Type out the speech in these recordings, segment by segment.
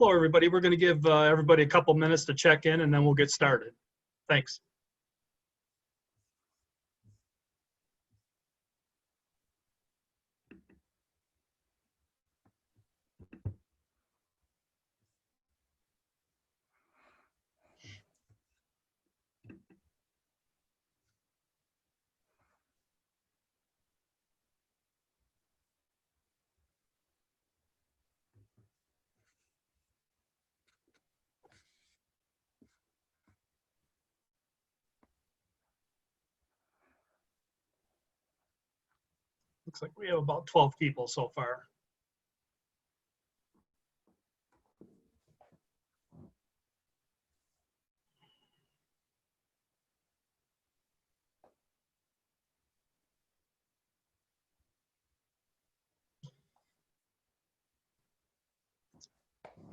Hello, everybody. We're going to give everybody a couple minutes to check in, and then we'll get started. Thanks. Looks like we have about 12 people so far.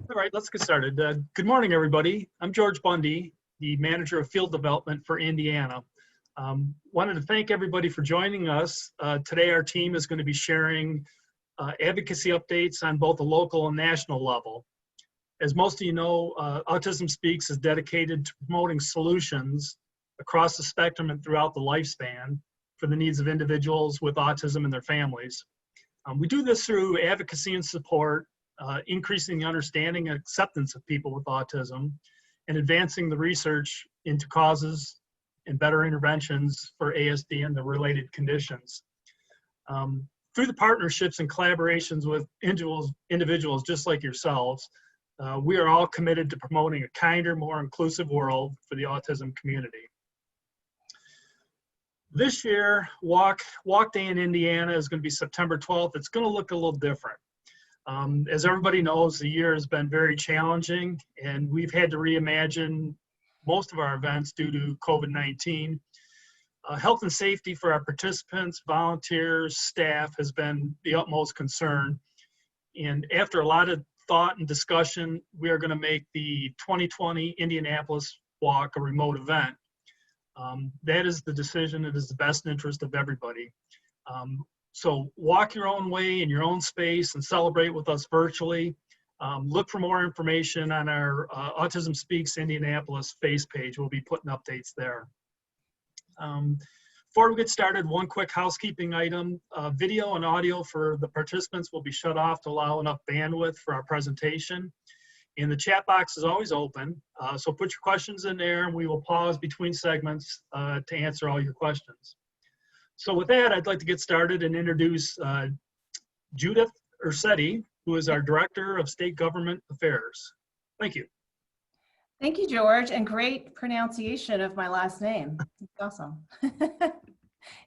All right, let's get started. Good morning, everybody. I'm George Bundy, the Manager of Field Development for Indiana. Wanted to thank everybody for joining us. Today, our team is going to be sharing advocacy updates on both the local and national level. As most of you know, Autism Speaks is dedicated to promoting solutions across the spectrum and throughout the lifespan for the needs of individuals with autism and their families. We do this through advocacy and support, increasing the understanding and acceptance of people with autism, and advancing the research into causes and better interventions for ASD and the related conditions. Through the partnerships and collaborations with individuals just like yourselves, we are all committed to promoting a kinder, more inclusive world for the autism community. This year, Walk Day in Indiana is going to be September 12th. It's going to look a little different. As everybody knows, the year has been very challenging, and we've had to reimagine most of our events due to COVID-19. Health and safety for our participants, volunteers, staff has been the utmost concern. And after a lot of thought and discussion, we are going to make the 2020 Indianapolis Walk a remote event. That is the decision. It is the best interest of everybody. So walk your own way in your own space and celebrate with us virtually. Look for more information on our Autism Speaks Indianapolis face page. We'll be putting updates there. Before we get started, one quick housekeeping item. Video and audio for the participants will be shut off to allow enough bandwidth for our presentation. And the chat box is always open, so put your questions in there and we will pause between segments to answer all your questions. So with that, I'd like to get started and introduce Judith Ursetti, who is our Director of State Government Affairs. Thank you. Thank you, George, and great pronunciation of my last name. It's awesome.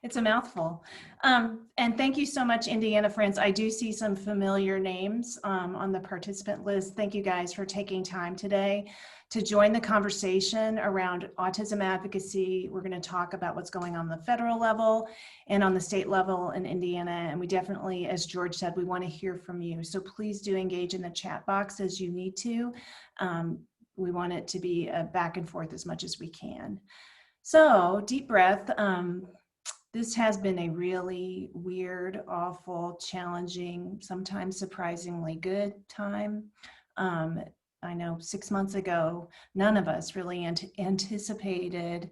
It's a mouthful. And thank you so much, Indiana friends. I do see some familiar names on the participant list. Thank you guys for taking time today to join the conversation around autism advocacy. We're going to talk about what's going on the federal level and on the state level in Indiana. And we definitely, as George said, we want to hear from you. So please do engage in the chat box as you need to. We want it to be a back and forth as much as we can. So deep breath. This has been a really weird, awful, challenging, sometimes surprisingly good time. I know 6 months ago, none of us really anticipated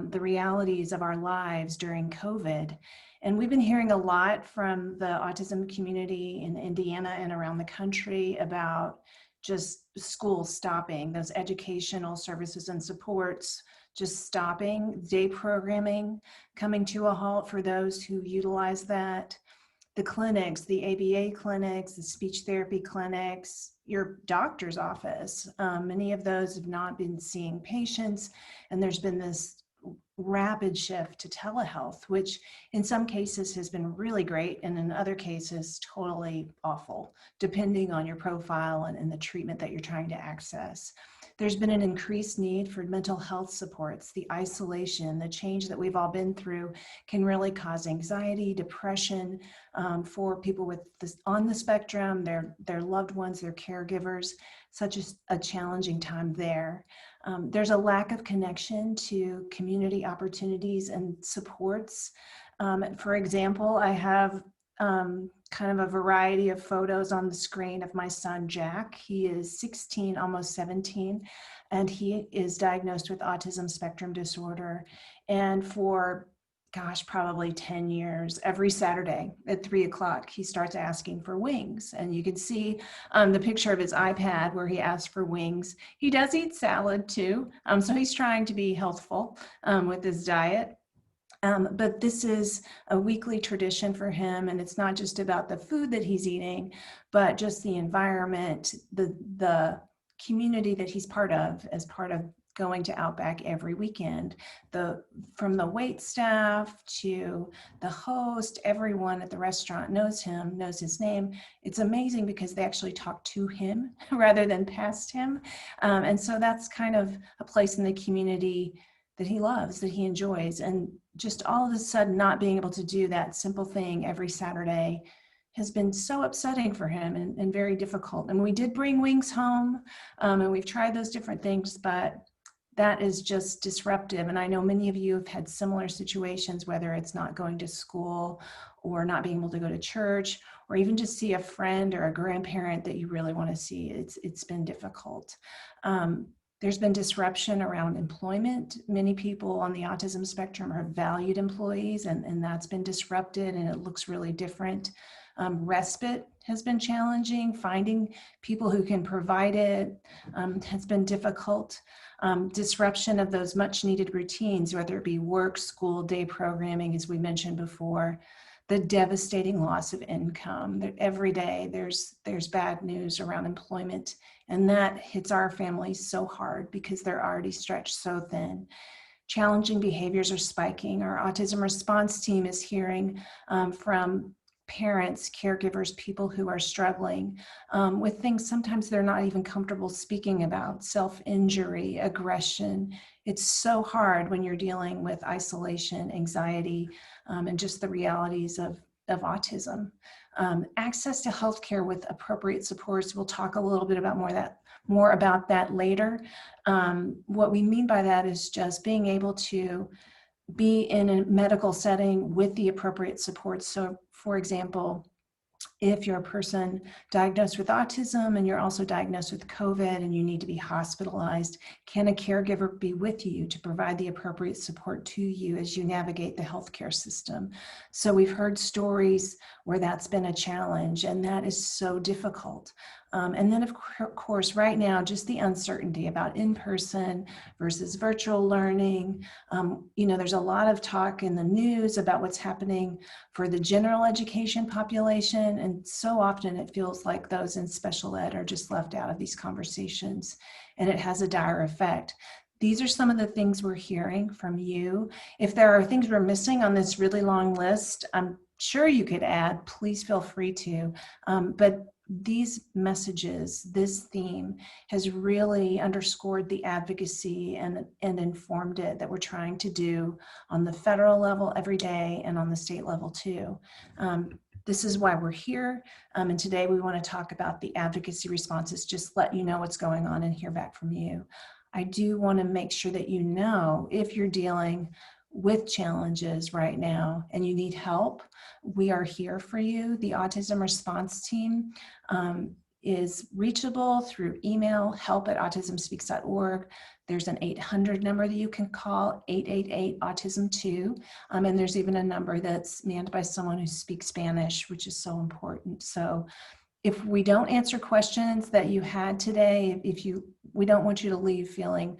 the realities of our lives during COVID. And we've been hearing a lot from the autism community in Indiana and around the country about just schools stopping, those educational services and supports just stopping, day programming coming to a halt for those who utilize that, the clinics, the ABA clinics, the speech therapy clinics, your doctor's office. Many of those have not been seeing patients, and there's been this rapid shift to telehealth, which in some cases has been really great, and in other cases totally awful, depending on your profile and the treatment that you're trying to access. There's been an increased need for mental health supports. The isolation, the change that we've all been through can really cause anxiety, depression for people with this on the spectrum, their loved ones, their caregivers, such a challenging time there. There's a lack of connection to community opportunities and supports. For example, I have kind of a variety of photos on the screen of my son, Jack. He is 16, almost 17, and he is diagnosed with autism spectrum disorder. And for, gosh, probably 10 years, every Saturday at 3 o'clock, he starts asking for wings. And you can see the picture of his iPad where he asks for wings. He does eat salad too, so he's trying to be healthful with his diet. But this is a weekly tradition for him, and it's not just about the food that he's eating, but just the environment, the community that he's part of as part of going to Outback every weekend. From the wait staff to the host, everyone at the restaurant knows him, knows his name. It's amazing because they actually talk to him rather than past him. And so that's kind of a place in the community that he loves, that he enjoys. And just all of a sudden not being able to do that simple thing every Saturday has been so upsetting for him and very difficult. And we did bring wings home, and we've tried those different things, but that is just disruptive. And I know many of you have had similar situations, whether it's not going to school or not being able to go to church, or even just see a friend or a grandparent that you really want to see. It's been difficult. There's been disruption around employment. Many people on the autism spectrum are valued employees, and that's been disrupted, and it looks really different. Respite has been challenging. Finding people who can provide it has been difficult. Disruption of those much needed routines, whether it be work, school, day programming, as we mentioned before. The devastating loss of income. Every day there's bad news around employment, and that hits our families so hard because they're already stretched so thin. Challenging behaviors are spiking. Our autism response team is hearing from parents, caregivers, people who are struggling with things sometimes they're not even comfortable speaking about: self-injury, aggression. It's so hard when you're dealing with isolation, anxiety, and just the realities of autism. Access to healthcare with appropriate supports. We'll talk a little bit about more about that later. What we mean by that is just being able to be in a medical setting with the appropriate supports. So, for example, if you're a person diagnosed with autism and you're also diagnosed with COVID and you need to be hospitalized, can a caregiver be with you to provide the appropriate support to you as you navigate the healthcare system? So we've heard stories where that's been a challenge, and that is so difficult. And then, of course, right now, just the uncertainty about in-person versus virtual learning. There's a lot of talk in the news about what's happening for the general education population, and so often it feels like those in special ed are just left out of these conversations, and it has a dire effect. These are some of the things we're hearing from you. If there are things we're missing on this really long list, I'm sure you could add, please feel free to. But these messages, this theme has really underscored the advocacy and informed it that we're trying to do on the federal level every day and on the state level too. This is why we're here. And today we want to talk about the advocacy responses, just let you know what's going on and hear back from you. I do want to make sure that you know if you're dealing with challenges right now and you need help, we are here for you. The Autism Response Team is reachable through email, help@autismspeaks.org. There's an 800 number that you can call, 888-AUTISM-2. And there's even a number that's manned by someone who speaks Spanish, which is so important. So if we don't answer questions that you had today, we don't want you to leave feeling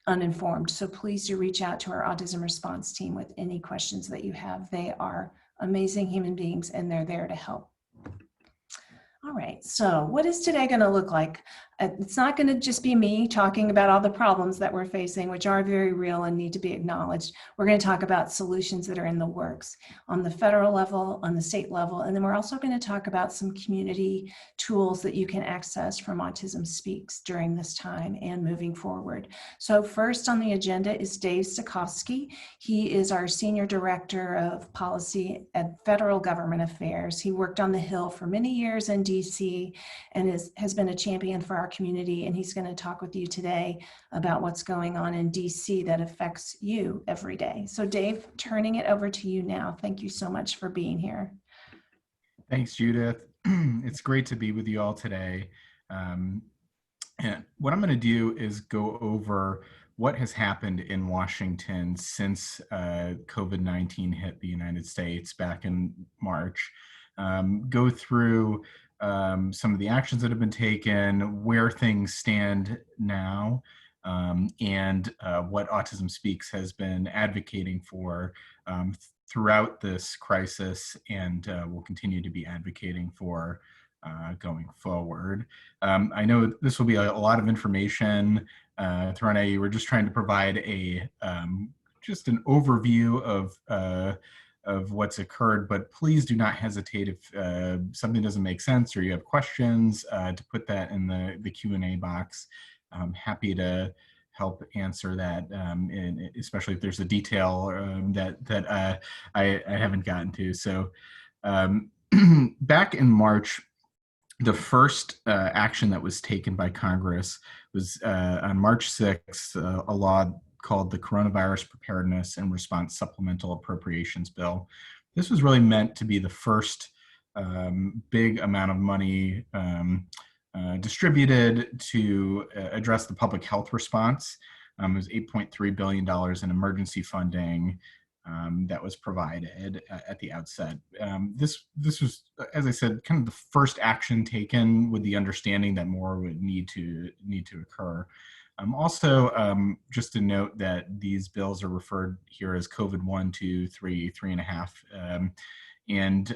uninformed. So please do reach out to our Autism Response Team with any questions that you have. They are amazing human beings and they're there to help. All right, so what is today going to look like? It's not going to just be me talking about all the problems that we're facing, which are very real and need to be acknowledged. We're going to talk about solutions that are in the works on the federal level, on the state level, and then we're also going to talk about some community tools that you can access from Autism Speaks during this time and moving forward. So first on the agenda is Dave Stokowski. He is our Senior Director of Policy at Federal Government Affairs. He worked on the Hill for many years in DC and has been a champion for our community, and he's going to talk with you today about what's going on in DC that affects you every day. So Dave, turning it over to you now. Thank you so much for being here. Thanks, Judith. It's great to be with you all today. Um, and what I'm going to do is go over what has happened in Washington since COVID-19 hit the United States back in March. Go through some of the actions that have been taken, where things stand now, and what Autism Speaks has been advocating for throughout this crisis, and will continue to be advocating for going forward. I know this will be a lot of information thrown at you. We're just trying to provide a just an overview of what's occurred, but please do not hesitate if something doesn't make sense or you have questions to put that in the Q&A box. I'm happy to help answer that, and especially if there's a detail that I haven't gotten to. So back in March, the first action that was taken by Congress was on March 6th, a law called the Coronavirus Preparedness and Response Supplemental Appropriations Bill. This was really meant to be the first big amount of money distributed to address the public health response. It was $8.3 billion in emergency funding that was provided at the outset. This was, as I said, kind of the first action taken with the understanding that more would need to occur. Also, just to note that these bills are referred here as COVID 1, 2, 3, 3.5. And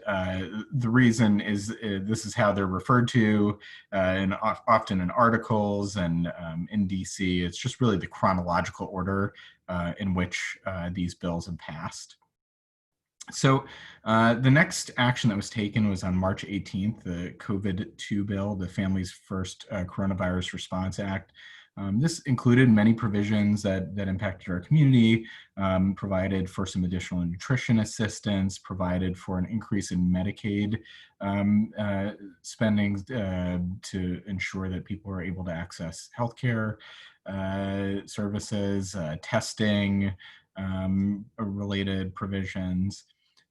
the reason is this is how they're referred to, and often in articles and in DC. It's just really the chronological order in which these bills have passed. So the next action that was taken was on March 18th, the COVID-2 bill, the Families First Coronavirus Response Act. This included many provisions that impacted our community, provided for some additional nutrition assistance, provided for an increase in Medicaid spending to ensure that people are able to access healthcare services, testing, related provisions.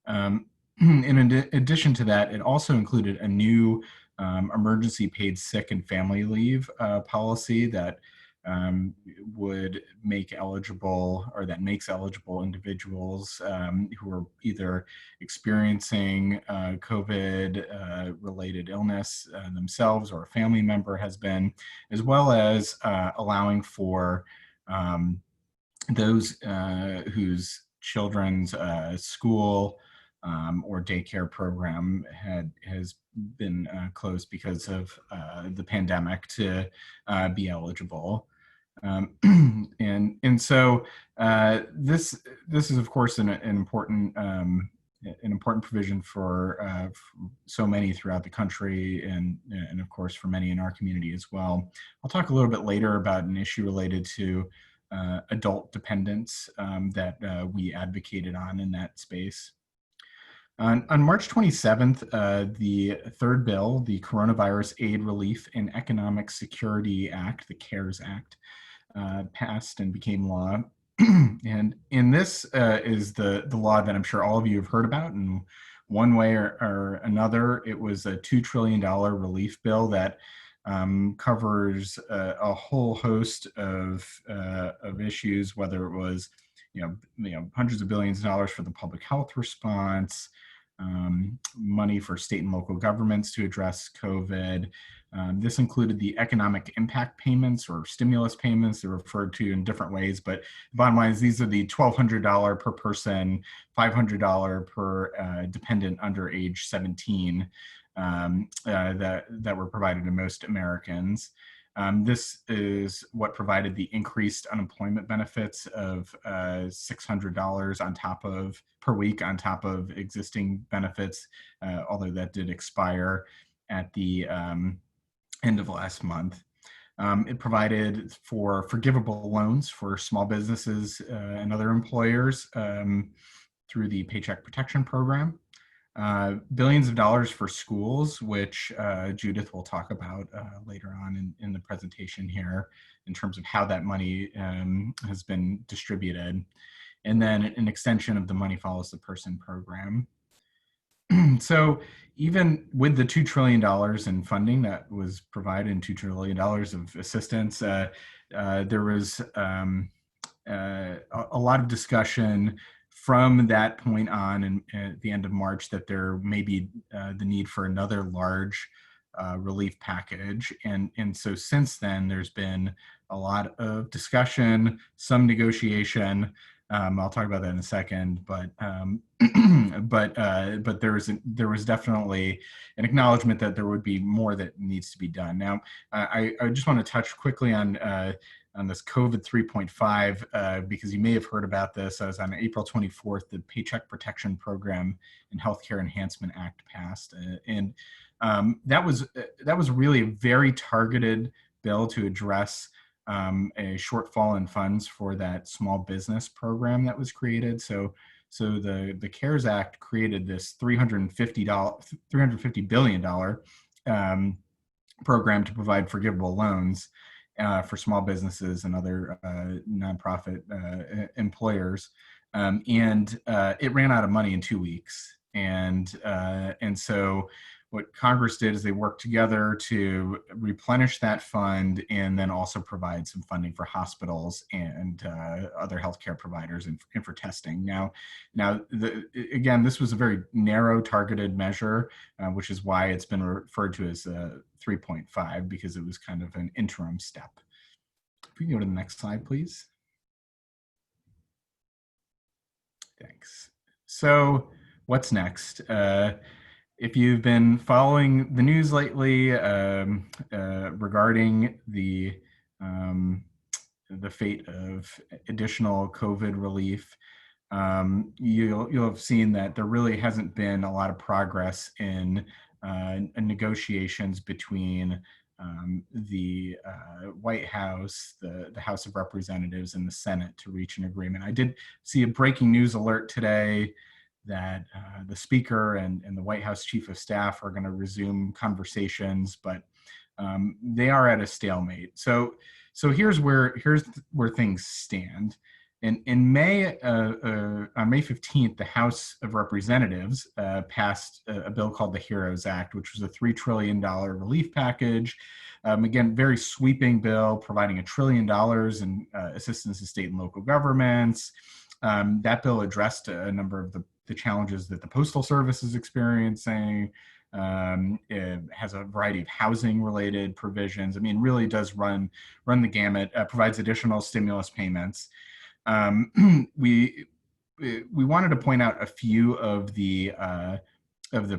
In addition to that, it also included a new emergency paid sick and family leave policy that would make eligible, or that makes eligible individuals who are either experiencing COVID related illness themselves or a family member has been, as well as allowing for those whose children's school or daycare program has been closed because of the pandemic to be eligible. And so this is of course an important provision for so many throughout the country, and of course for many in our community as well. I'll talk a little bit later about an issue related to adult dependence that we advocated on in that space. On March 27th, the third bill, the Coronavirus Aid, Relief, and Economic Security Act, the CARES Act, passed and became law. And in this is the law that I'm sure all of you have heard about in one way or another. It was a $2 trillion relief bill that covers a whole host of issues, whether it was hundreds of billions of dollars for the public health response, money for state and local governments to address COVID. This included the economic impact payments or stimulus payments. They're referred to in different ways, but the bottom line is these are the $1,200 per person, $500 per dependent under age 17 that were provided to most Americans. This is what provided the increased unemployment benefits of $600 on top of per week on top of existing benefits, although that did expire at the end of last month. It provided for forgivable loans for small businesses and other employers through the Paycheck Protection Program. Billions of dollars for schools, which Judith will talk about later on in the presentation here in terms of how that money has been distributed. And then an extension of the Money Follows the Person program. So even with the $2 trillion in funding that was provided and $2 trillion of assistance, there was a lot of discussion from that point on and at the end of March that there may be the need for another large relief package. And so since then, there's been a lot of discussion, some negotiation. I'll talk about that in a second, but but there was definitely an acknowledgement that there would be more that needs to be done. Now, I just want to touch quickly on this COVID 3.5, because you may have heard about this. As on April 24th, the Paycheck Protection Program and Healthcare Enhancement Act passed, and that was really a very targeted bill to address a shortfall in funds for that small business program that was created. So the CARES Act created this $350 billion program to provide forgivable loans for small businesses and other nonprofit employers, and it ran out of money in 2 weeks. And so what Congress did is they worked together to replenish that fund and then also provide some funding for hospitals and other healthcare providers and for testing. Now, again, this was a very narrow targeted measure, which is why it's been referred to as 3.5, because it was kind of an interim step. If we can go to the next slide, please. Thanks. So what's next? If you've been following the news lately regarding the fate of additional COVID relief, you'll have seen that there really hasn't been a lot of progress in negotiations between the White House, the House of Representatives, and the Senate to reach an agreement. I did see a breaking news alert today that the Speaker and the White House Chief of Staff are going to resume conversations, but they are at a stalemate. So here's where things stand. In May, on May 15th, the House of Representatives passed a bill called the HEROES Act, which was a $3 trillion relief package. Again, very sweeping bill, providing $1 trillion in assistance to state and local governments. That bill addressed a number of the challenges that the Postal Service is experiencing. It has a variety of housing related provisions. I mean, really does run the gamut, provides additional stimulus payments. We wanted to point out a few of the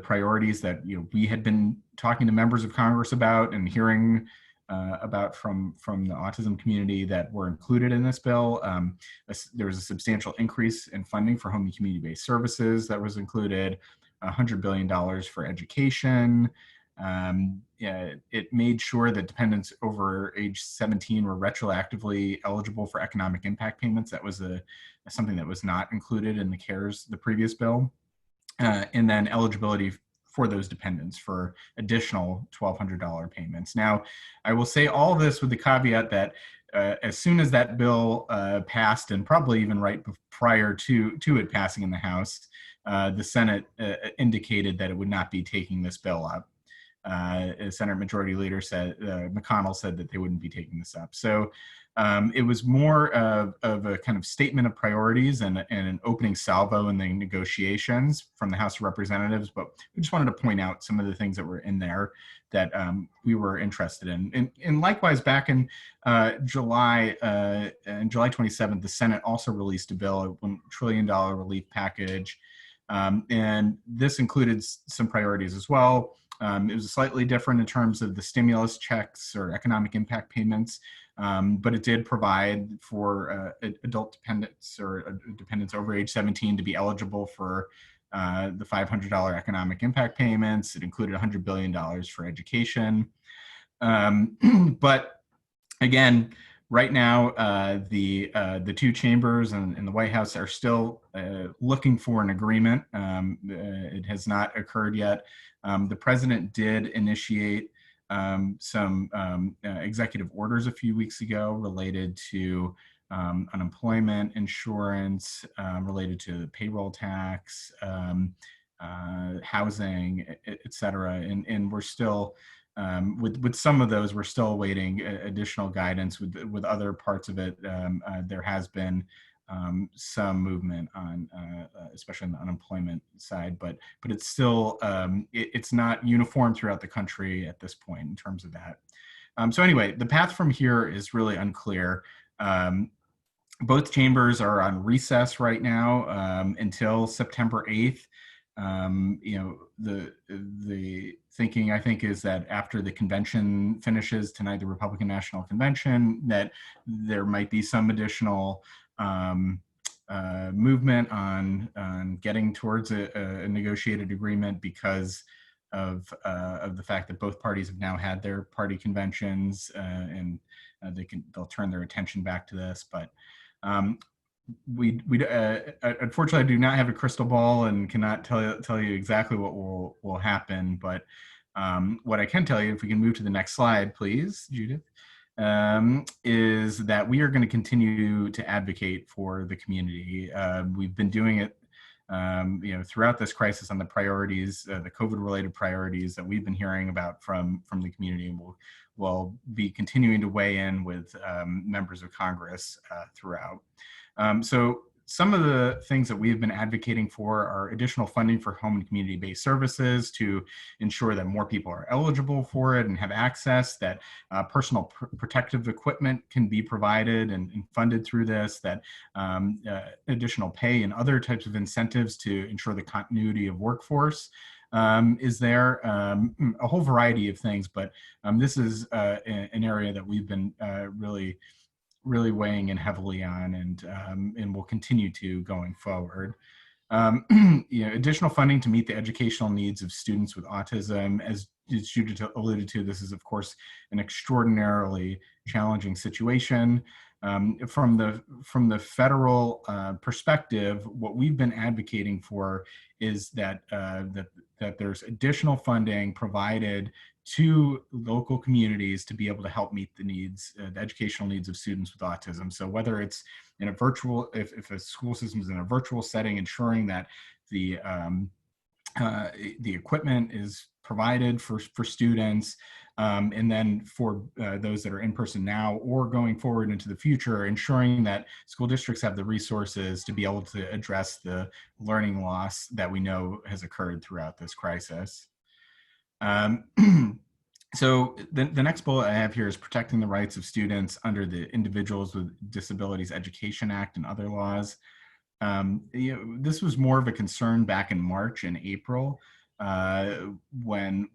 priorities that we had been talking to members of Congress about and hearing about from the autism community that were included in this bill. There was a substantial increase in funding for home and community-based services that was included, $100 billion for education. It made sure that dependents over age 17 were retroactively eligible for economic impact payments. That was something that was not included in the previous bill. And then eligibility for those dependents for additional $1,200 payments. Now, I will say all this with the caveat that as soon as that bill passed, and probably even right prior to it passing in the House, the Senate indicated that it would not be taking this bill up. Senate Majority Leader McConnell said that they wouldn't be taking this up. So it was more of a kind of statement of priorities and an opening salvo in the negotiations from the House of Representatives. But we just wanted to point out some of the things that were in there that we were interested in. And likewise, back in July 27th, the Senate also released a bill, a $1 trillion relief package. And this included some priorities as well. It was slightly different in terms of the stimulus checks or economic impact payments, but it did provide for adult dependents or dependents over age 17 to be eligible for the $500 economic impact payments. It included $100 billion for education. But again, right now, the two chambers and the White House are still looking for an agreement. It has not occurred yet. The president did initiate some executive orders a few weeks ago related to unemployment insurance, related to the payroll tax, housing, et cetera. And we're still, with some of those, we're still awaiting additional guidance. With other parts of it, there has been some movement on, especially on the unemployment side, but it's still, it's not uniform throughout the country at this point in terms of that. So anyway, the path from here is really unclear. Both chambers are on recess right now until September 8th. The thinking, I think, is that after the convention finishes tonight, the Republican National Convention, that there might be some additional movement on getting towards a negotiated agreement because of the fact that both parties have now had their party conventions, and they'll turn their attention back to this. But we unfortunately, I do not have a crystal ball and cannot tell you exactly what will happen. But what I can tell you, if we can move to the next slide, please, Judith, is that we are going to continue to advocate for the community. We've been doing it, throughout this crisis on the priorities, the COVID-related priorities that we've been hearing about from the community. We'll be continuing to weigh in with members of Congress throughout. So some of the things that we've been advocating for are additional funding for home and community-based services to ensure that more people are eligible for it and have access, that personal protective equipment can be provided and funded through this, that additional pay and other types of incentives to ensure the continuity of workforce is there, a whole variety of things, but this is an area that we've been really weighing in heavily on, and will continue to going forward. Additional funding to meet the educational needs of students with autism. As Judith alluded to, this is, of course, an extraordinarily challenging situation. From the federal perspective, what we've been advocating for is that there's additional funding provided to local communities to be able to help meet the needs, the educational needs of students with autism. So whether it's in a virtual, if a school system is in a virtual setting, ensuring that the equipment is provided for students, and then for those that are in person now or going forward into the future, ensuring that school districts have the resources to be able to address the learning loss that we know has occurred throughout this crisis. So the next bullet I have here is protecting the rights of students under the Individuals with Disabilities Education Act and other laws. This was more of a concern back in March and April, when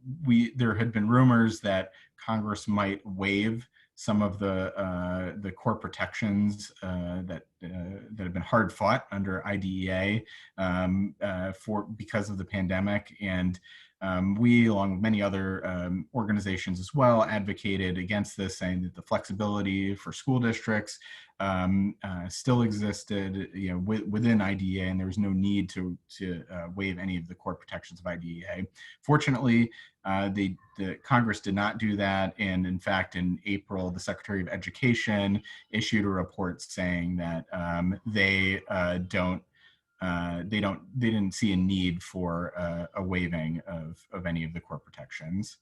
there had been rumors that Congress might waive some of the core protections that have been hard fought under IDEA because of the pandemic. And we, along with many other organizations as well, advocated against this, saying that the flexibility for school districts still existed, within IDEA, and there was no need to waive any of the core protections of IDEA. Fortunately, the Congress did not do that, and in fact, in April, the Secretary of Education issued a report saying that they didn't see a need for a waiving of any of the core protections.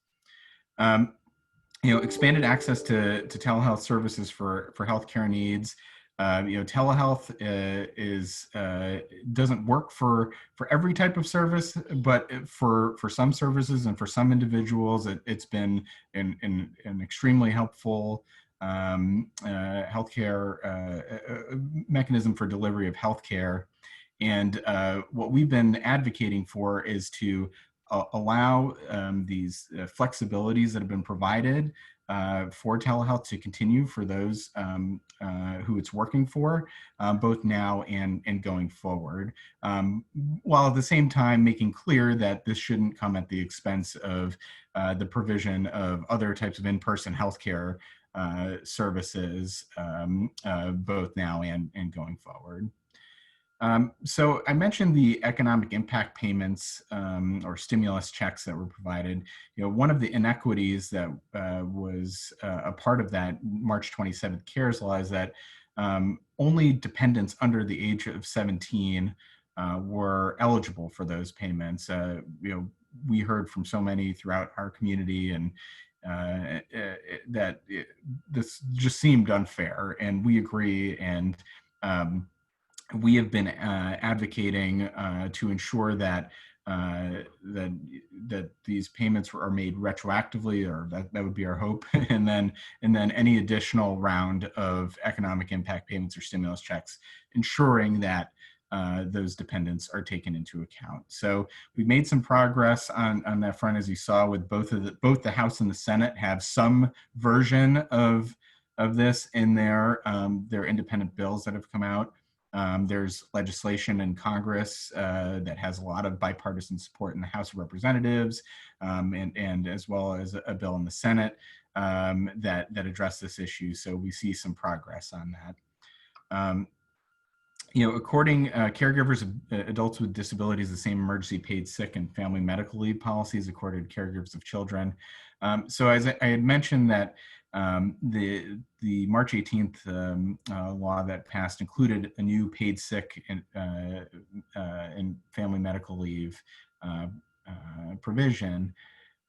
Expanded access to telehealth services for healthcare needs. Telehealth doesn't work for every type of service, but for some services and for some individuals, it's been an extremely helpful healthcare mechanism for delivery of healthcare. And what we've been advocating for is to allow these flexibilities that have been provided for telehealth to continue for those who it's working for, both now and going forward, while at the same time making clear that this shouldn't come at the expense of the provision of other types of in-person healthcare services, both now and going forward. So I mentioned the economic impact payments or stimulus checks that were provided. One of the inequities that was a part of that March 27th CARES law is that only dependents under the age of 17 were eligible for those payments. We heard from so many throughout our community, and this just seemed unfair, and we agree. And we have been advocating to ensure that that these payments are made retroactively, or that would be our hope, and then any additional round of economic impact payments or stimulus checks, ensuring that those dependents are taken into account. So we've made some progress on that front, as you saw, with both the House and the Senate have some version of this in their independent bills that have come out. There's legislation in Congress that has a lot of bipartisan support in the House of Representatives, and as well as a bill in the Senate that address this issue. So we see some progress on that. According caregivers of adults with disabilities, the same emergency paid sick and family medical leave policies accorded caregivers of children. So as I had mentioned, that the March 18th law that passed included a new paid sick and family medical leave provision.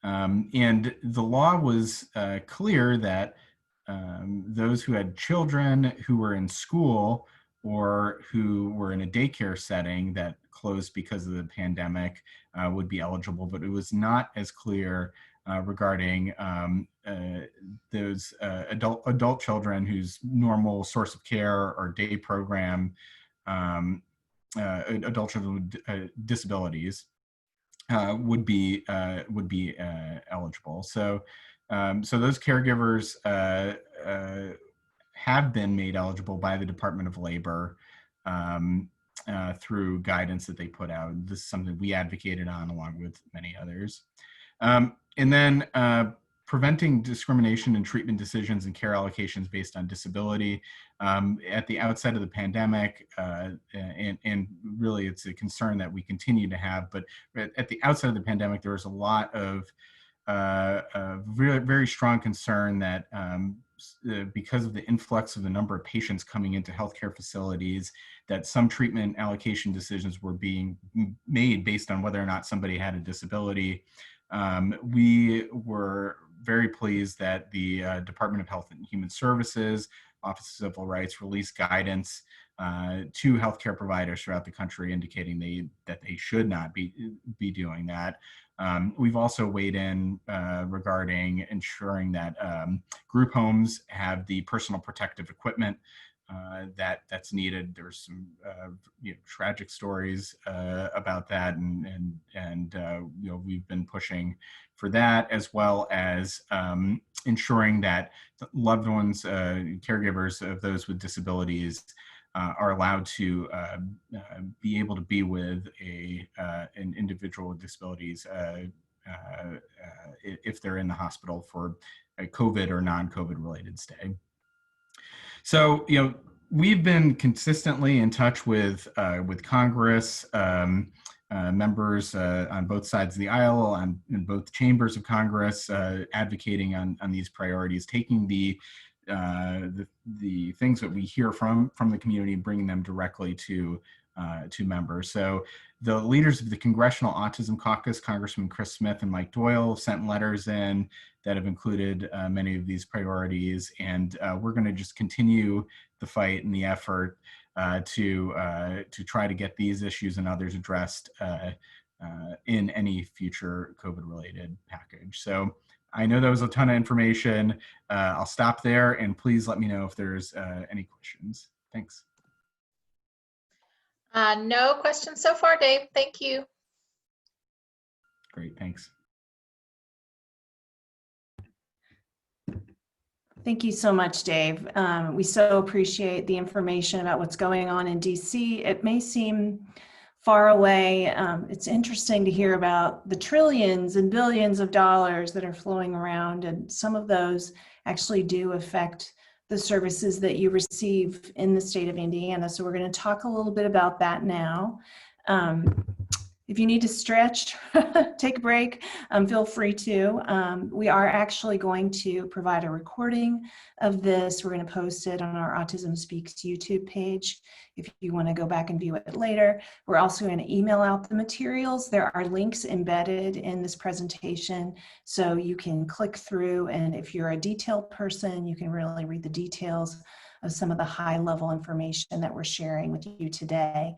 And the law was clear that those who had children who were in school or who were in a daycare setting that closed because of the pandemic would be eligible, but it was not as clear regarding those adult children whose normal source of care or day program, adult children with disabilities would be eligible. So those caregivers have been made eligible by the Department of Labor through guidance that they put out. This is something we advocated on along with many others. And then preventing discrimination in treatment decisions and care allocations based on disability. At the outset of the pandemic, and really it's a concern that we continue to have, but at the outset of the pandemic, there was a lot of very, very strong concern that because of the influx of the number of patients coming into healthcare facilities, that some treatment allocation decisions were being made based on whether or not somebody had a disability. We were very pleased that the Department of Health and Human Services, Office of Civil Rights released guidance to healthcare providers throughout the country indicating that they should not be doing that. We've also weighed in regarding ensuring that group homes have the personal protective equipment that's needed. There's some tragic stories about that, and we've been pushing for that, as well as ensuring that loved ones, caregivers of those with disabilities, are allowed to be able to be with an individual with disabilities if they're in the hospital for a COVID or non-COVID related stay. So, we've been consistently in touch with Congress, members on both sides of the aisle, in both chambers of Congress, advocating on these priorities, taking the things that we hear from the community and bringing them directly to members. So the leaders of the Congressional Autism Caucus, Congressman Chris Smith and Mike Doyle, sent letters in that have included many of these priorities, and we're going to just continue the fight and the effort to try to get these issues and others addressed in any future COVID-related package. So I know that was a ton of information. I'll stop there, and please let me know if there's any questions. Thanks. No questions so far, Dave. Thank you. Great, thanks. Thank you so much, Dave. We so appreciate the information about what's going on in DC. It may seem far away. It's interesting to hear about the trillions and billions of dollars that are flowing around, and some of those actually do affect the services that you receive in the state of Indiana. So we're going to talk a little bit about that now. If you need to stretch, take a break, feel free to. We are actually going to provide a recording of this. We're going to post it on our Autism Speaks YouTube page if you want to go back and view it later. We're also going to email out the materials. There are links embedded in this presentation, so you can click through, and if you're a detailed person, you can really read the details of some of the high-level information that we're sharing with you today.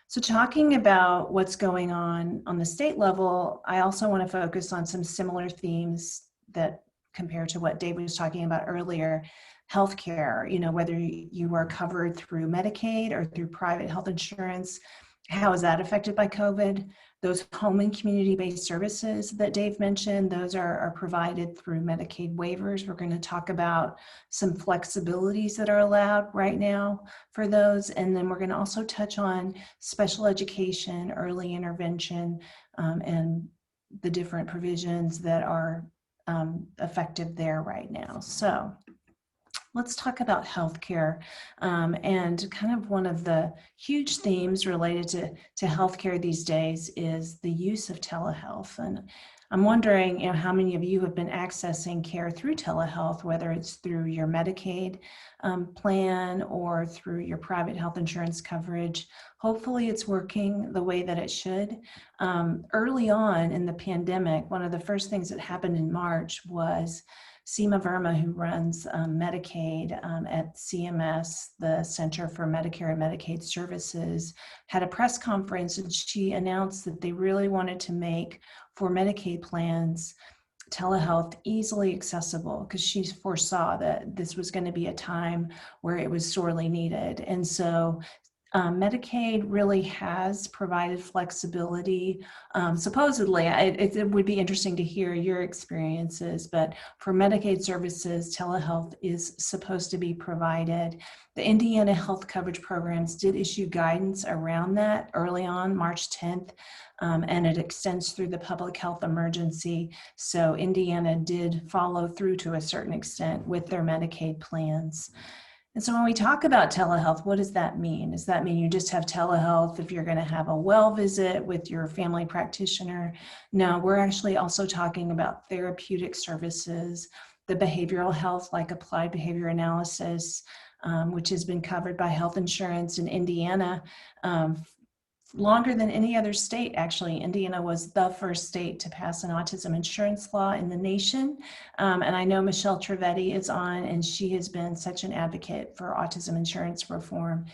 So talking about what's going on the state level, I also want to focus on some similar themes that compare to what Dave was talking about earlier. Healthcare, whether you are covered through Medicaid or through private health insurance, how is that affected by COVID? Those home and community-based services that Dave mentioned, those are provided through Medicaid waivers. We're going to talk about some flexibilities that are allowed right now for those. And then we're going to also touch on special education, early intervention, and the different provisions that are effective there right now. So let's talk about healthcare, and kind of one of the huge themes related to healthcare these days is the use of telehealth. And I'm wondering, how many of you have been accessing care through telehealth, whether it's through your Medicaid plan or through your private health insurance coverage. Hopefully it's working the way that it should. Early on in the pandemic, one of the first things that happened in March was Seema Verma, who runs Medicaid at CMS, the Center for Medicare and Medicaid Services, had a press conference, and she announced that they really wanted to make, for Medicaid plans, telehealth easily accessible, because she foresaw that this was going to be a time where it was sorely needed. And so Medicaid really has provided flexibility. Supposedly, it would be interesting to hear your experiences, but for Medicaid services, telehealth is supposed to be provided. The Indiana Health Coverage Programs did issue guidance around that early on, March 10th, and it extends through the public health emergency. So Indiana did follow through to a certain extent with their Medicaid plans. And so when we talk about telehealth, what does that mean? Does that mean you just have telehealth if you're going to have a well visit with your family practitioner? No, we're actually also talking about therapeutic services, the behavioral health like applied behavior analysis, which has been covered by health insurance in Indiana longer than any other state. Actually, Indiana was the first state to pass an autism insurance law in the nation. And I know Michelle Trivedi is on, and she has been such an advocate for autism insurance reform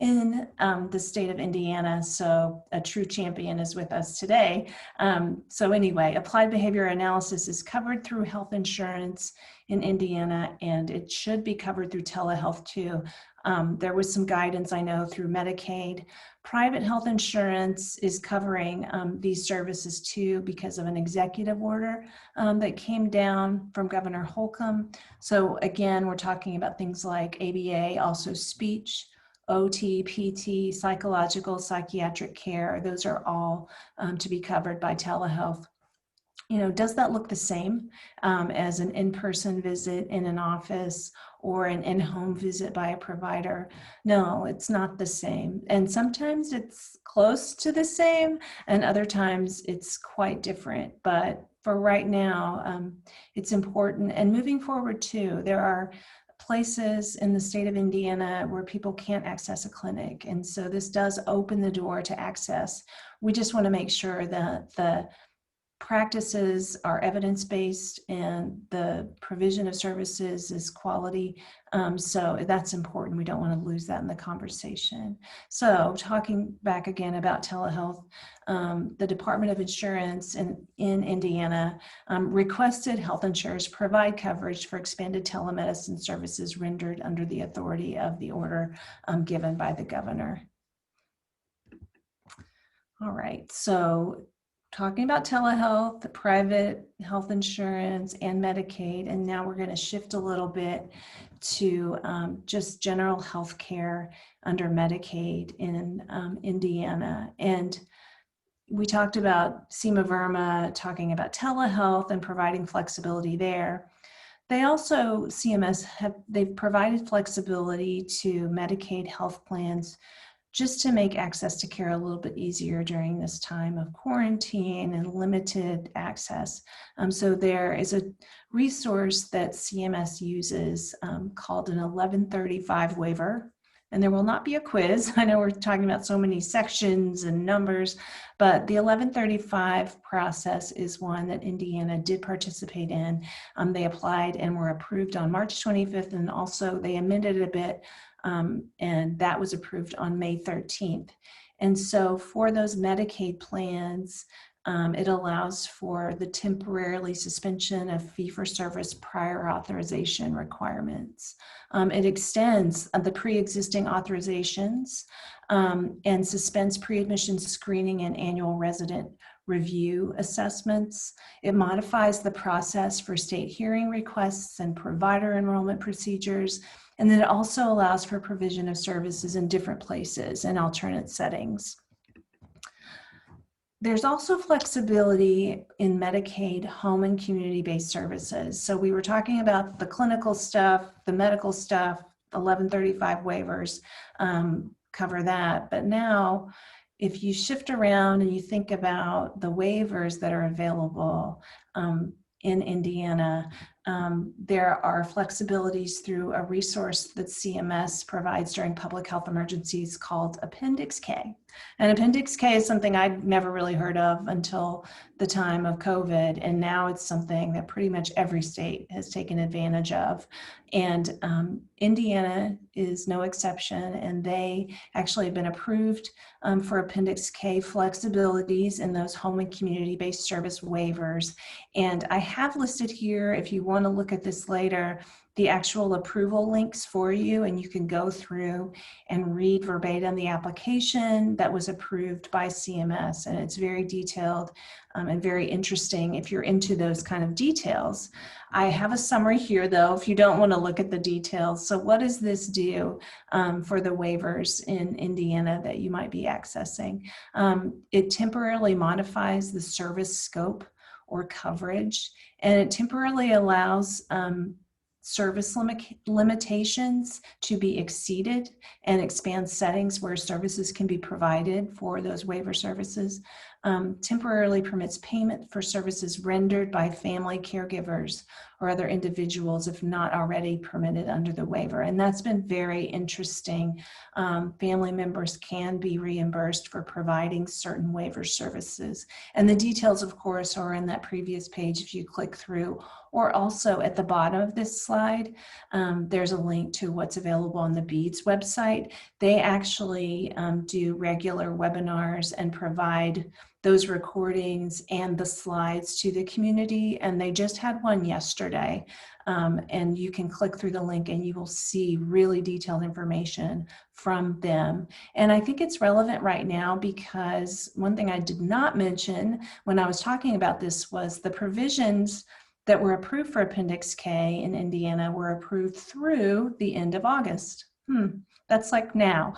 in the state of Indiana. So a true champion is with us today. So anyway, applied behavior analysis is covered through health insurance in Indiana, and it should be covered through telehealth too. There was some guidance, I know, through Medicaid. Private health insurance is covering these services too because of an executive order that came down from Governor Holcomb. So again, we're talking about things like ABA, also speech, OT, PT, psychological, psychiatric care. Those are all to be covered by telehealth. Does that look the same as an in-person visit in an office or an in-home visit by a provider? No, it's not the same. And sometimes it's close to the same, and other times it's quite different. But for right now, it's important. And moving forward too, there are places in the state of Indiana where people can't access a clinic. And so this does open the door to access. We just want to make sure that the practices are evidence-based and the provision of services is quality. So that's important. We don't want to lose that in the conversation. So talking back again about telehealth, the Department of Insurance in Indiana requested health insurers provide coverage for expanded telemedicine services rendered under the authority of the order given by the governor. All right, so talking about telehealth, the private health insurance, and Medicaid, and now we're going to shift a little bit to just general health care under Medicaid in Indiana. And we talked about Seema Verma talking about telehealth and providing flexibility there. They also, CMS, they've provided flexibility to Medicaid health plans just to make access to care a little bit easier during this time of quarantine and limited access. So there is a resource that CMS uses called an 1135 waiver. And there will not be a quiz. I know we're talking about so many sections and numbers, but the 1135 process is one that Indiana did participate in. They applied and were approved on March 25th, and also they amended it a bit, and that was approved on May 13th. And so for those Medicaid plans, it allows for the temporarily suspension of fee-for-service prior authorization requirements. It extends the pre-existing authorizations and suspends pre-admission screening and annual resident review assessments. It modifies the process for state hearing requests and provider enrollment procedures. And then it also allows for provision of services in different places and alternate settings. There's also flexibility in Medicaid home and community-based services. So we were talking about the clinical stuff, the medical stuff, 1135 waivers cover that. But now, if you shift around and you think about the waivers that are available in Indiana, there are flexibilities through a resource that CMS provides during public health emergencies called Appendix K. And Appendix K is something I'd never really heard of until the time of COVID, and now it's something that pretty much every state has taken advantage of. And Indiana is no exception, and they actually have been approved for Appendix K flexibilities in those home and community-based service waivers. And I have listed here, if you want to look at this later, the actual approval links for you, and you can go through and read verbatim the application that was approved by CMS, and it's very detailed and very interesting if you're into those kind of details. I have a summary here, though, if you don't want to look at the details. So what does this do for the waivers in Indiana that you might be accessing? It temporarily modifies the service scope or coverage, and it temporarily allows service limitations to be exceeded and expands settings where services can be provided for those waiver services. Temporarily permits payment for services rendered by family caregivers or other individuals if not already permitted under the waiver. And that's been very interesting. Family members can be reimbursed for providing certain waiver services. And the details, of course, are in that previous page if you click through, or also at the bottom of this slide, there's a link to what's available on the BEADS website. They actually do regular webinars and provide those recordings and the slides to the community, and they just had one yesterday. And you can click through the link and you will see really detailed information from them. And I think it's relevant right now because one thing I did not mention when I was talking about this was the provisions that were approved for Appendix K in Indiana were approved through the end of August. That's like now.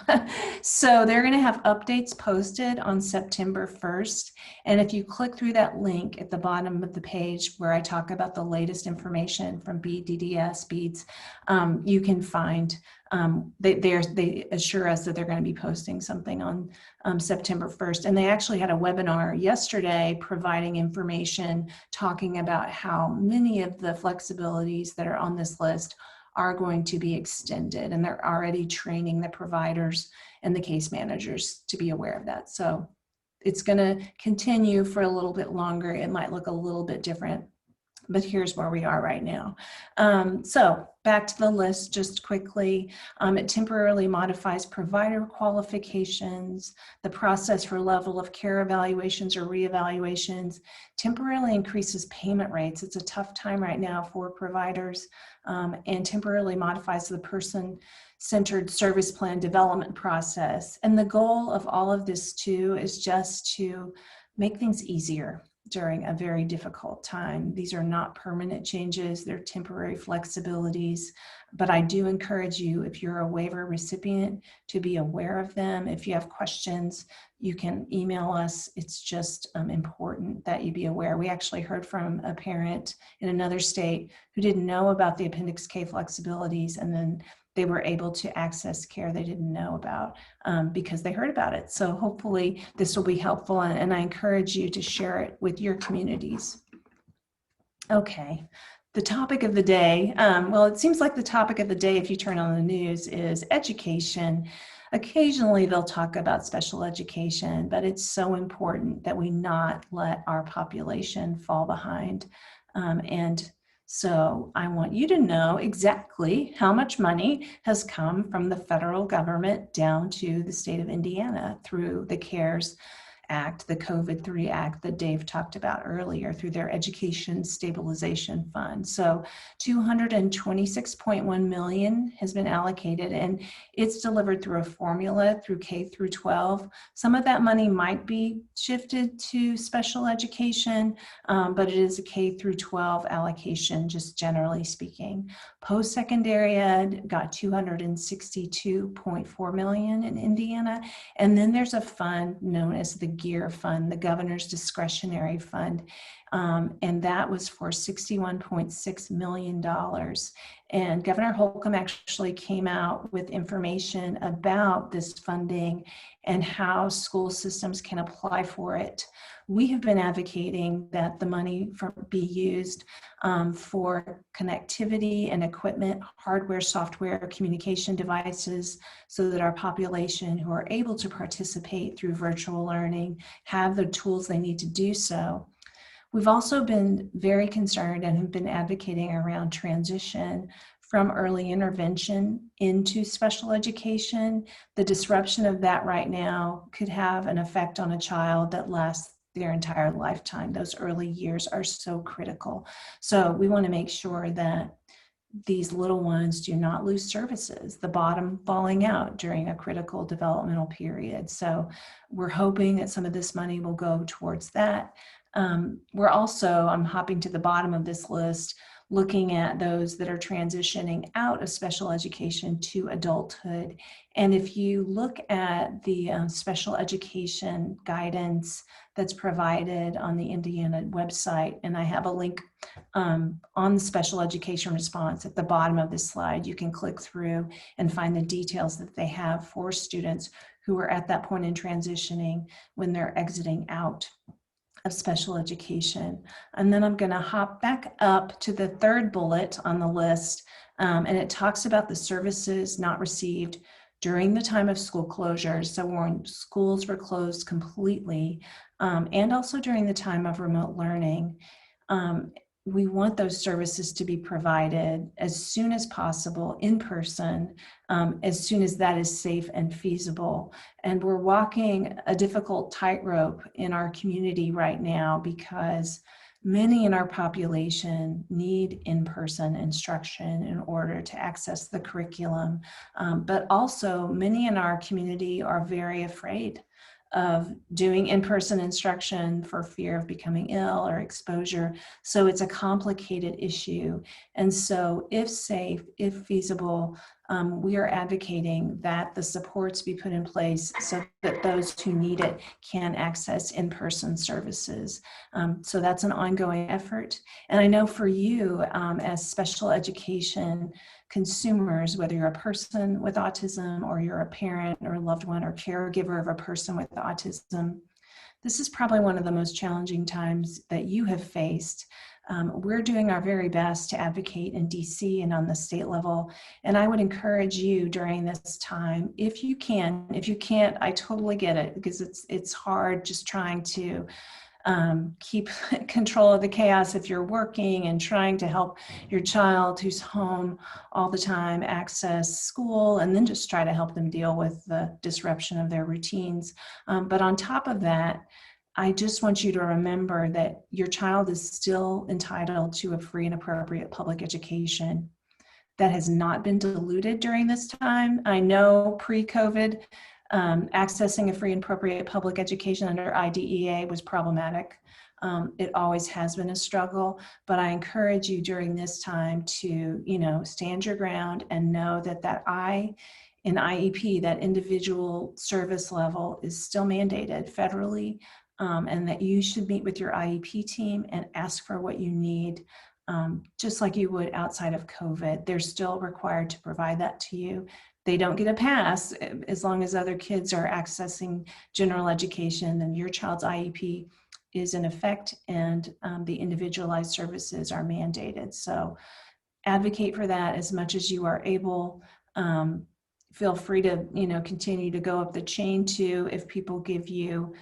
So they're going to have updates posted on September 1st. And if you click through that link at the bottom of the page where I talk about the latest information from BDDS, BEADS, you can find, they assure us that they're going to be posting something on September 1st. And they actually had a webinar yesterday providing information talking about how many of the flexibilities that are on this list are going to be extended, and they're already training the providers and the case managers to be aware of that. So it's going to continue for a little bit longer. It might look a little bit different, but here's where we are right now. So back to the list just quickly. It temporarily modifies provider qualifications, the process for level of care evaluations or reevaluations, temporarily increases payment rates. It's a tough time right now for providers, and temporarily modifies the person-centered service plan development process. And the goal of all of this too is just to make things easier during a very difficult time. These are not permanent changes, they're temporary flexibilities, but I do encourage you, if you're a waiver recipient, to be aware of them. If you have questions, you can email us. It's just important that you be aware. We actually heard from a parent in another state who didn't know about the Appendix K flexibilities, and then they were able to access care they didn't know about because they heard about it. So hopefully this will be helpful, and I encourage you to share it with your communities. Okay, the topic of the day. Well, it seems like the topic of the day, if you turn on the news, is education. Occasionally they'll talk about special education, but it's so important that we not let our population fall behind. And so I want you to know exactly how much money has come from the federal government down to the state of Indiana through the CARES Act, the COVID-3 Act that Dave talked about earlier, through their Education Stabilization Fund. So $226.1 million has been allocated, and it's delivered through a formula through K through 12. Some of that money might be shifted to special education, but it is a K through 12 allocation, just generally speaking. Post-secondary ed got $262.4 million in Indiana, and then there's a fund known as the GEAR Fund, the Governor's Discretionary Fund, and that was for $61.6 million. And Governor Holcomb actually came out with information about this funding and how school systems can apply for it. We have been advocating that the money be used for connectivity and equipment, hardware, software, communication devices, so that our population who are able to participate through virtual learning have the tools they need to do so. We've also been very concerned and have been advocating around transition from early intervention into special education. The disruption of that right now could have an effect on a child that lasts their entire lifetime. Those early years are so critical. So we want to make sure that these little ones do not lose services, the bottom falling out during a critical developmental period. So we're hoping that some of this money will go towards that. We're also, I'm hopping to the bottom of this list, looking at those that are transitioning out of special education to adulthood. And if you look at the special education guidance that's provided on the Indiana website, and I have a link on the special education response at the bottom of this slide, you can click through and find the details that they have for students who are at that point in transitioning when they're exiting out of special education. And then I'm going to hop back up to the third bullet on the list, and it talks about the services not received during the time of school closures, so when schools were closed completely, and also during the time of remote learning. We want those services to be provided as soon as possible in person, as soon as that is safe and feasible. And we're walking a difficult tightrope in our community right now because many in our population need in-person instruction in order to access the curriculum. But also many in our community are very afraid of doing in-person instruction for fear of becoming ill or exposure. So it's a complicated issue. And so if safe, if feasible, we are advocating that the supports be put in place so that those who need it can access in-person services. So that's an ongoing effort. And I know for you as special education consumers, whether you're a person with autism or you're a parent or a loved one or caregiver of a person with autism, this is probably one of the most challenging times that you have faced. We're doing our very best to advocate in DC and on the state level. And I would encourage you during this time, if you can. If you can't, I totally get it, because it's hard just trying to keep control of the chaos if you're working and trying to help your child who's home all the time access school, and then just try to help them deal with the disruption of their routines. But on top of that, I just want you to remember that your child is still entitled to a free and appropriate public education that has not been diluted during this time. I know pre-COVID, accessing a free and appropriate public education under IDEA was problematic. It always has been a struggle, but I encourage you during this time to, stand your ground and know that in IEP, that individual service level is still mandated federally, and that you should meet with your IEP team and ask for what you need just like you would outside of COVID. They're still required to provide that to you. They don't get a pass as long as other kids are accessing general education, and your child's IEP is in effect, and the individualized services are mandated. So advocate for that as much as you are able. Feel free to, continue to go up the chain too if people give you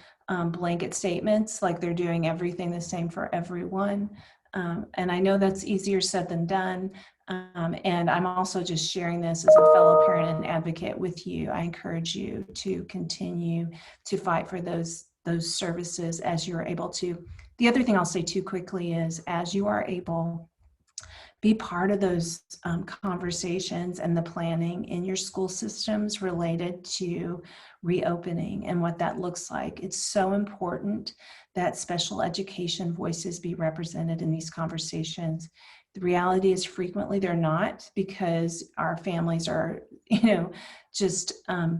blanket statements like they're doing everything the same for everyone. And I know that's easier said than done. And I'm also just sharing this as a fellow parent and advocate with you. I encourage you to continue to fight for those services as you're able to. The other thing I'll say too quickly is, as you are able, be part of those conversations and the planning in your school systems related to reopening and what that looks like. It's so important that special education voices be represented in these conversations. The reality is frequently they're not, because our families are, just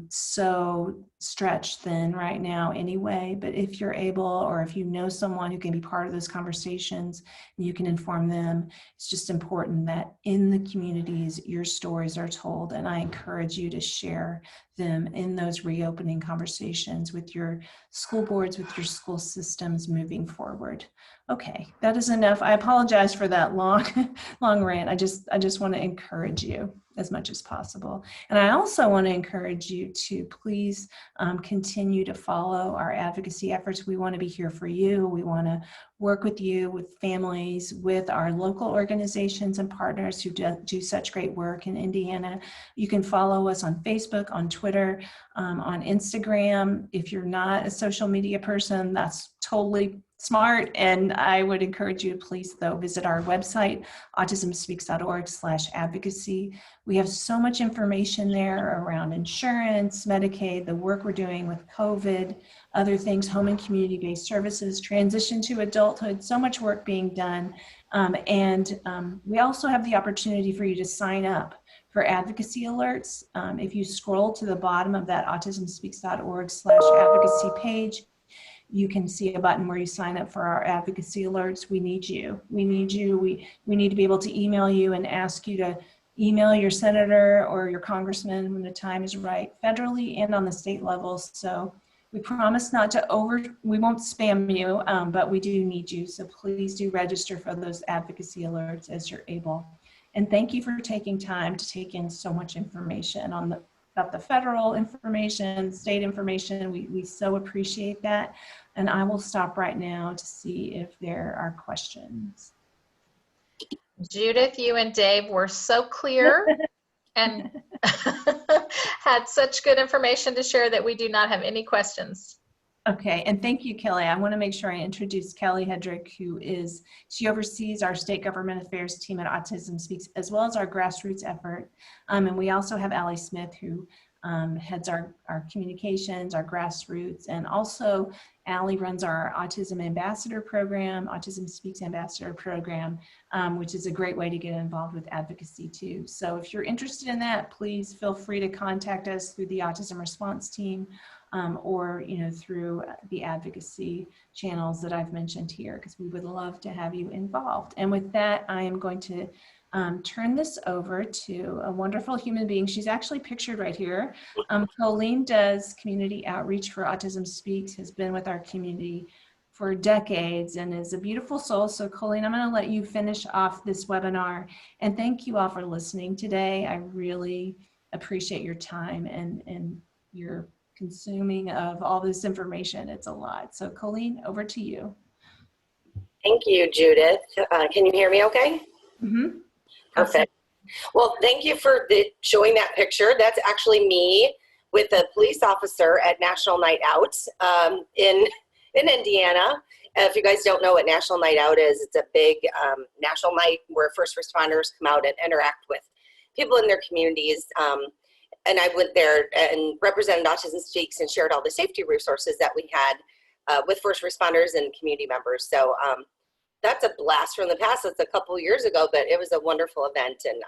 so stretched thin right now anyway. But if you're able, or if you know someone who can be part of those conversations, and you can inform them, it's just important that in the communities your stories are told. And I encourage you to share them in those reopening conversations with your school boards, with your school systems moving forward. Okay, that is enough. I apologize for that long rant. I just want to encourage you as much as possible. And I also want to encourage you to please continue to follow our advocacy efforts. We want to be here for you. We want to work with you, with families, with our local organizations and partners who do such great work in Indiana. You can follow us on Facebook, on Twitter, on Instagram. If you're not a social media person, that's totally smart. And I would encourage you to please, though, visit our website, autismspeaks.org/advocacy. We have so much information there around insurance, Medicaid, the work we're doing with COVID, other things, home and community-based services, transition to adulthood, so much work being done. We also have the opportunity for you to sign up for advocacy alerts. If you scroll to the bottom of that autismspeaks.org/advocacy page, you can see a button where you sign up for our advocacy alerts. We need you. We need you. We need to be able to email you and ask you to email your senator or your congressman when the time is right, federally and on the state level. So we promise not to we won't spam you, but we do need you. So please do register for those advocacy alerts as you're able. And thank you for taking time to take in so much information about the federal information, state information. We so appreciate that. And I will stop right now to see if there are questions. Judith, you and Dave were so clear and had such good information to share that we do not have any questions. Okay, and thank you, Kelly. I want to make sure I introduce Kelly Hedrick, she oversees our state government affairs team at Autism Speaks, as well as our grassroots effort. And we also have Allie Smith, who heads our communications, our grassroots, and also Allie runs our Autism Ambassador Program, Autism Speaks Ambassador Program, which is a great way to get involved with advocacy too. So if you're interested in that, please feel free to contact us through the Autism Response Team, or through the advocacy channels that I've mentioned here, because we would love to have you involved. And with that, I am going to turn this over to a wonderful human being. She's actually pictured right here. Colleen does community outreach for Autism Speaks, has been with our community for decades, and is a beautiful soul. So Colleen, I'm going to let you finish off this webinar. And thank you all for listening today. I really appreciate your time and your consuming of all this information. It's a lot. So Colleen, over to you. Thank you, Judith. Can you hear me okay? Mm-hmm. Perfect. Well, thank you for showing that picture. That's actually me with a police officer at National Night Out in Indiana. If you guys don't know what National Night Out is, it's a big national night where first responders come out and interact with people in their communities. And I went there and represented Autism Speaks and shared all the safety resources that we had with first responders and community members. So that's a blast from the past. That's a couple of years ago, but it was a wonderful event. And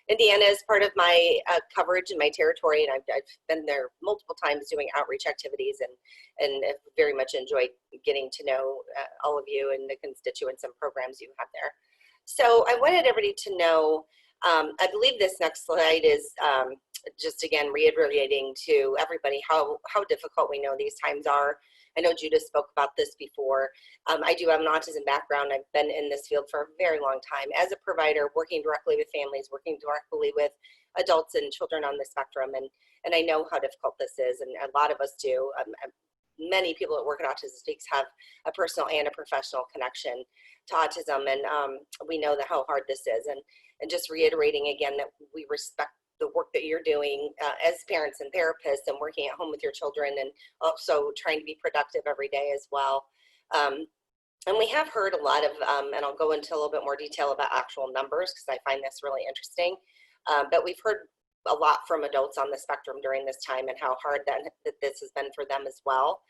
Indiana is part of my coverage in my territory, and I've been there multiple times doing outreach activities, and have very much enjoyed getting to know all of you and the constituents and programs you have there. So I wanted everybody to know, I believe this next slide is just again reiterating to everybody how difficult we know these times are. I know Judith spoke about this before. I do have an autism background. I've been in this field for a very long time as a provider, working directly with families, working directly with adults and children on the spectrum. And I know how difficult this is, and a lot of us do. Many people that work at Autism Speaks have a personal and a professional connection to autism, and we know that how hard this is. And just reiterating again that we respect the work that you're doing as parents and therapists, and working at home with your children, and also trying to be productive every day as well. And we have heard a lot of, and I'll go into a little bit more detail about actual numbers because I find this really interesting, but we've heard a lot from adults on the spectrum during this time and how hard that this has been for them as well.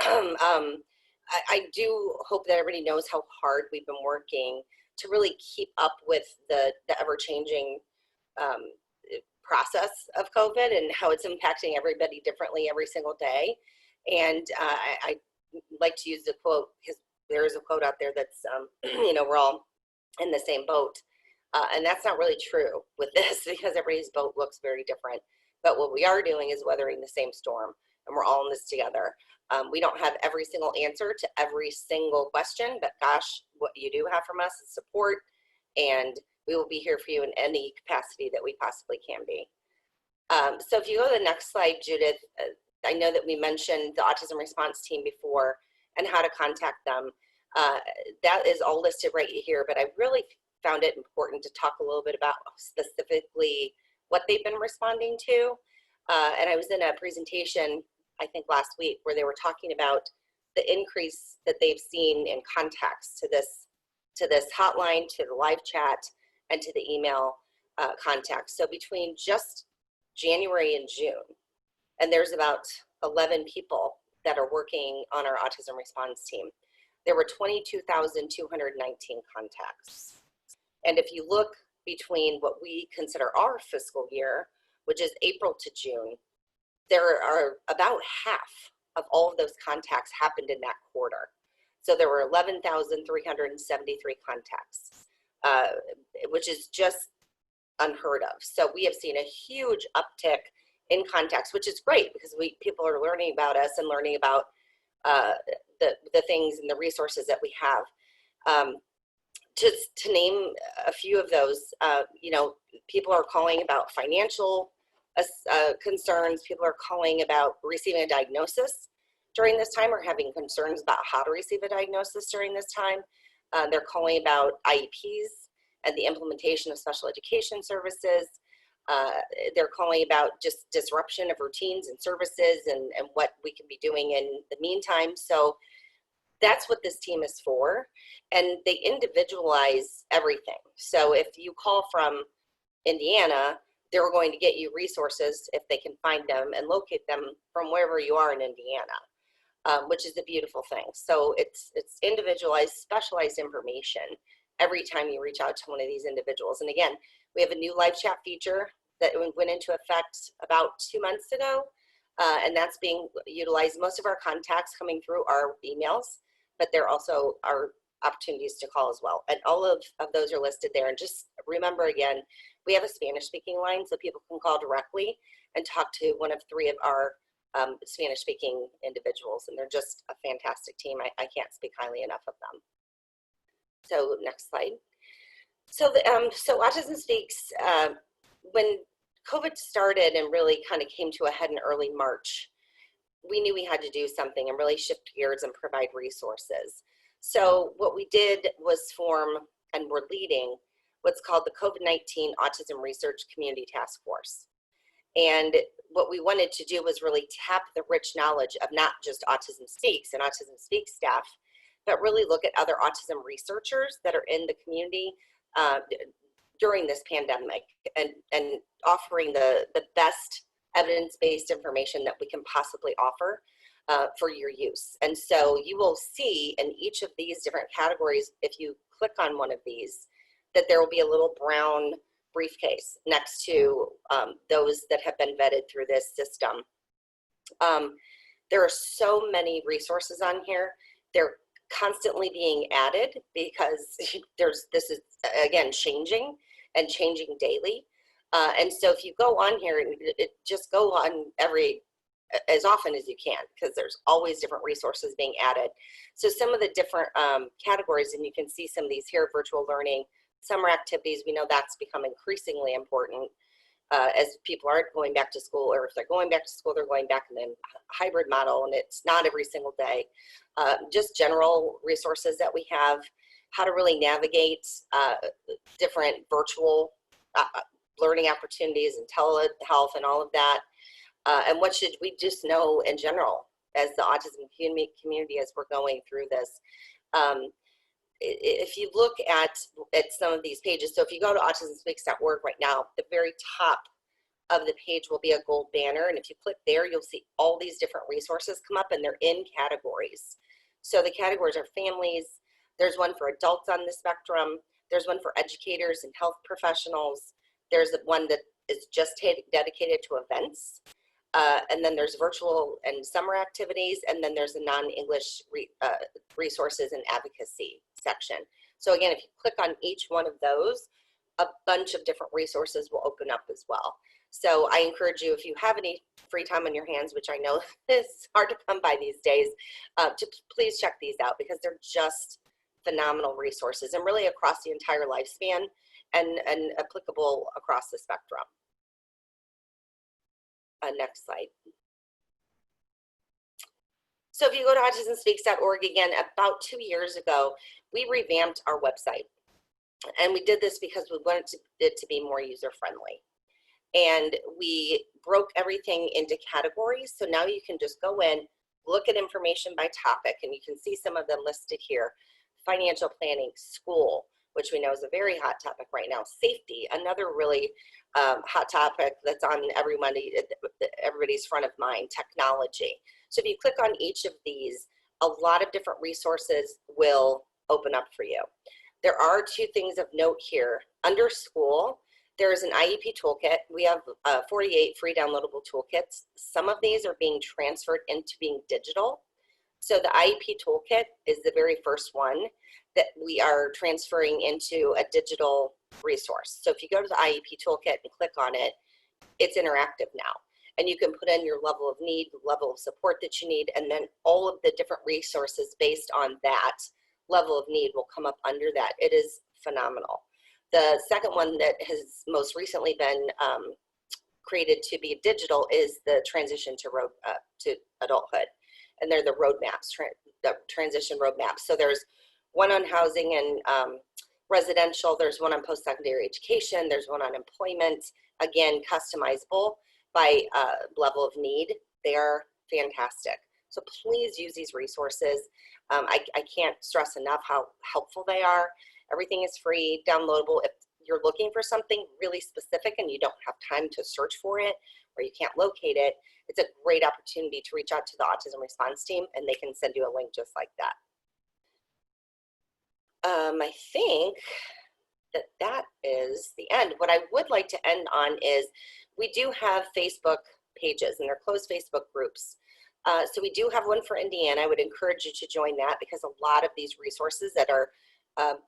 I do hope that everybody knows how hard we've been working to really keep up with the ever-changing process of COVID and how it's impacting everybody differently every single day. And I like to use the quote, because there is a quote out there that's, you know, we're all in the same boat. And that's not really true with this because everybody's boat looks very different. But what we are doing is weathering the same storm, and we're all in this together. We don't have every single answer to every single question, but gosh, what you do have from us is support, and we will be here for you in any capacity that we possibly can be. So if you go to the next slide, Judith, I know that we mentioned the Autism Response Team before and how to contact them. That is all listed right here, but I really found it important to talk a little bit about specifically what they've been responding to. And I was in a presentation, I think last week, where they were talking about the increase that they've seen in contacts to this hotline, to the live chat, and to the email contacts. So between just January and June, and there's about 11 people that are working on our Autism Response Team, there were 22,219 contacts. And if you look between what we consider our fiscal year, which is April to June, there are about half of all of those contacts happened in that quarter. So there were 11,373 contacts, which is just unheard of. So we have seen a huge uptick in contacts, which is great because people are learning about us and learning about the things and the resources that we have. To name a few of those, you know, people are calling about financial concerns. People are calling about receiving a diagnosis during this time, or having concerns about how to receive a diagnosis during this time. They're calling about IEPs and the implementation of special education services. They're calling about just disruption of routines and services and what we can be doing in the meantime. So that's what this team is for, and they individualize everything. So if you call from Indiana, they're going to get you resources if they can find them and locate them from wherever you are in Indiana, which is a beautiful thing. So it's individualized, specialized information every time you reach out to one of these individuals. And again, we have a new live chat feature that went into effect about 2 months ago, and that's being utilized. Most of our contacts coming through are emails, but there also are opportunities to call as well. And all of those are listed there. And just remember again, we have a Spanish speaking line, so people can call directly and talk to one of 3 of our Spanish speaking individuals. And they're just a fantastic team. I can't speak highly enough of them. So next slide. So so Autism Speaks, when COVID started and really kind of came to a head in early March, we knew we had to do something and really shift gears and provide resources. So what we did was form, and we're leading, what's called the COVID-19 Autism Research Community Task Force. And what we wanted to do was really tap the rich knowledge of not just Autism Speaks and Autism Speaks staff, but really look at other autism researchers that are in the community during this pandemic, and offering the best evidence-based information that we can possibly offer for your use. And so you will see in each of these different categories, if you click on one of these, that there will be a little brown briefcase next to those that have been vetted through this system. There are so many resources on here. They're constantly being added because this is, again, changing and changing daily. And so if you go on here, just go on as often as you can, because there's always different resources being added. So some of the different categories, and you can see some of these here: virtual learning, summer activities. We know that's become increasingly important as people aren't going back to school, or if they're going back to school, they're going back in a hybrid model, and it's not every single day. Just general resources that we have, how to really navigate different virtual learning opportunities and telehealth and all of that. And what should we just know in general as the autism community as we're going through this. If you look at some of these pages, so if you go to autismspeaks.org right now, the very top of the page will be a gold banner, and if you click there, you'll see all these different resources come up, and they're in categories. So the categories are families, there's one for adults on the spectrum, there's one for educators and health professionals, there's one that is just dedicated to events, and then there's virtual and summer activities, and then there's a non-English resources and advocacy section. So again, if you click on each one of those, a bunch of different resources will open up as well. So I encourage you, if you have any free time on your hands, which I know is hard to come by these days, to please check these out, because they're just phenomenal resources and really across the entire lifespan and applicable across the spectrum. Next slide. So if you go to autismspeaks.org, again, about 2 years ago, we revamped our website. And we did this because we wanted it to be more user-friendly. And we broke everything into categories. So now you can just go in, look at information by topic, and you can see some of them listed here. Financial planning, school, which we know is a very hot topic right now. Safety, another really hot topic that's on everybody's front of mind. Technology. So if you click on each of these, a lot of different resources will open up for you. There are 2 things of note here. Under school, there is an IEP toolkit. We have 48 free downloadable toolkits. Some of these are being transferred into being digital. So the IEP toolkit is the very first one that we are transferring into a digital resource. So if you go to the IEP toolkit and click on it, it's interactive now. And you can put in your level of need, the level of support that you need, and then all of the different resources based on that level of need will come up under that. It is phenomenal. The second one that has most recently been created to be digital is the transition to adulthood. And they're the roadmaps, the transition roadmaps. So there's one on housing and residential, there's one on post-secondary education, there's one on employment, again, customizable by level of need. They are fantastic. So please use these resources. I can't stress enough how helpful they are. Everything is free, downloadable. If you're looking for something really specific and you don't have time to search for it, or you can't locate it, it's a great opportunity to reach out to the Autism Response Team, and they can send you a link just like that. I think that is the end. What I would like to end on is we do have Facebook pages, and they're closed Facebook groups. So we do have one for Indiana. I would encourage you to join that, because a lot of these resources that are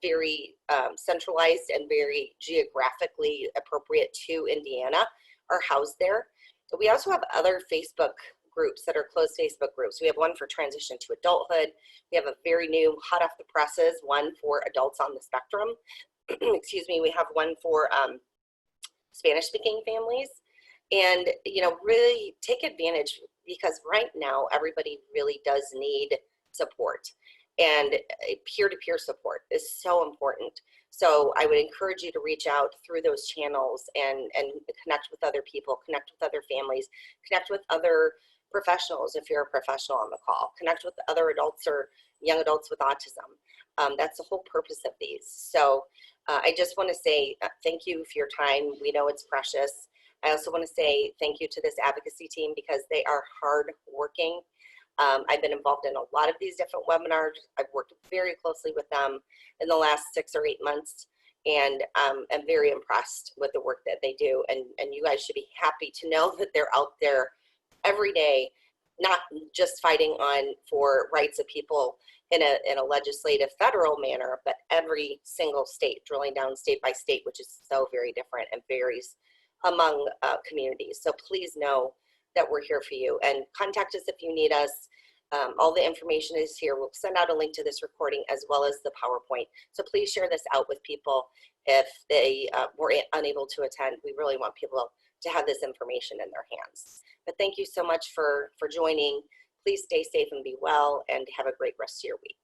very centralized and very geographically appropriate to Indiana are housed there. But we also have other Facebook groups that are closed Facebook groups. We have one for transition to adulthood. We have a very new, hot off the presses, one for adults on the spectrum. Excuse me. We have one for Spanish-speaking families. And, you know, really take advantage, because right now everybody really does need support, and peer-to-peer support is so important. So I would encourage you to reach out through those channels and connect with other people, connect with other families, connect with other professionals if you're a professional on the call, connect with other adults or young adults with autism. That's the whole purpose of these. So I just want to say thank you for your time. We know it's precious. I also want to say thank you to this advocacy team, because they are hard working. I've been involved in a lot of these different webinars. I've worked very closely with them in the last 6 or 8 months, and I'm very impressed with the work that they do. And you guys should be happy to know that they're out there every day not just fighting on for rights of people in a legislative federal manner, but every single state, drilling down state by state, which is so very different and varies among communities. So please know that we're here for you, and contact us if you need us. All the information is here. We'll send out a link to this recording as well as the PowerPoint. So please share this out with people if they were unable to attend. We really want people to have this information in their hands. But thank you so much for joining. Please stay safe and be well, and have a great rest of your week.